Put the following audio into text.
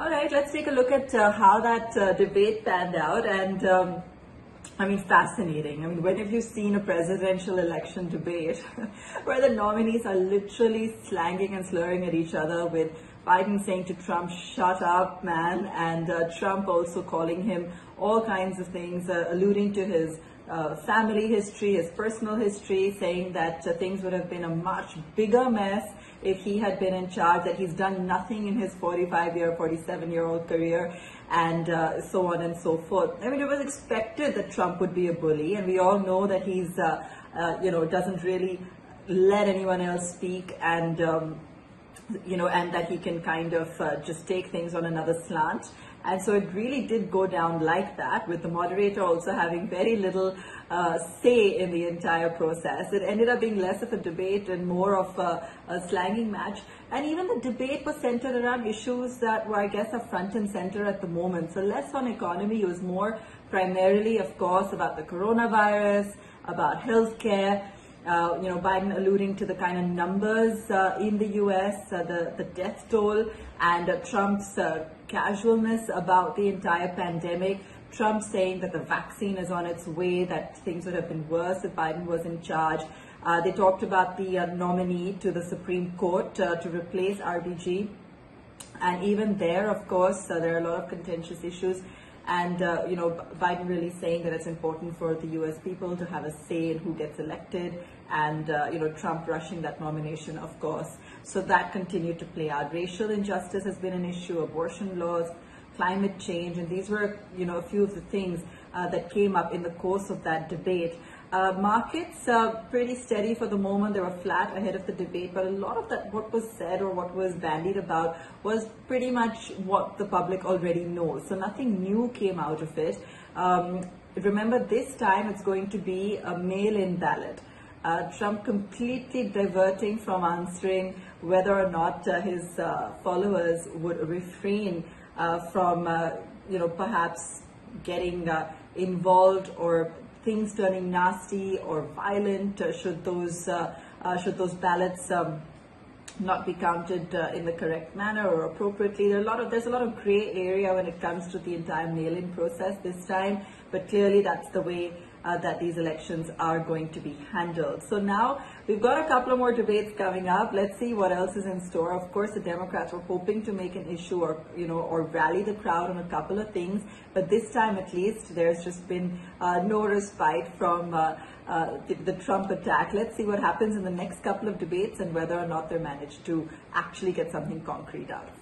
All right, let's take a look at how that debate panned out. And I mean, fascinating. I mean, when have you seen a presidential election debate where the nominees are literally slanging and slurring at each other, with Biden saying to Trump, "Shut up, man," and Trump also calling him all kinds of things, alluding to his family history, his personal history, saying that things would have been a much bigger mess if he had been in charge, that he's done nothing in his 47-year-old career, and so on and so forth. I mean, it was expected that Trump would be a bully, and we all know that he's, doesn't really let anyone else speak, and and that he can kind of just take things on another slant. And so it really did go down like that, with the moderator also having very little say in the entire process. It ended up being less of a debate and more of a slanging match. And even the debate was centered around issues that were, I guess, are front and center at the moment. So less on economy. It was more primarily, of course, about the coronavirus, about healthcare. Biden alluding to the kind of numbers in the US, the death toll, and Trump's casualness about the entire pandemic. Trump saying that the vaccine is on its way, that things would have been worse if Biden was in charge. They talked about the nominee to the Supreme Court to replace RBG. And even there, of course, there are a lot of contentious issues. And, Biden really saying that it's important for the U.S. people to have a say in who gets elected, and, Trump rushing that nomination, of course. So that continued to play out. Racial injustice has been an issue, abortion laws, climate change, and these were, a few of the things that came up in the course of that debate. Markets pretty steady for the moment. They were flat ahead of the debate, but a lot of that, what was said or what was bandied about, was pretty much what the public already knows. So nothing new came out of it. Remember, this time it's going to be a mail-in ballot. Trump completely diverting from answering whether or not his followers would refrain from, perhaps getting involved, or things turning nasty or violent should those ballots not be counted in the correct manner or appropriately. There's a lot of gray area when it comes to the entire mail-in process this time, but clearly that's the way that these elections are going to be handled. So now we've got a couple of more debates coming up. Let's see what else is in store. Of course, the Democrats were hoping to make an issue or rally the crowd on a couple of things, but this time at least there's just been no respite from the Trump attack. Let's see what happens in the next couple of debates and whether or not they manage to actually get something concrete out of it.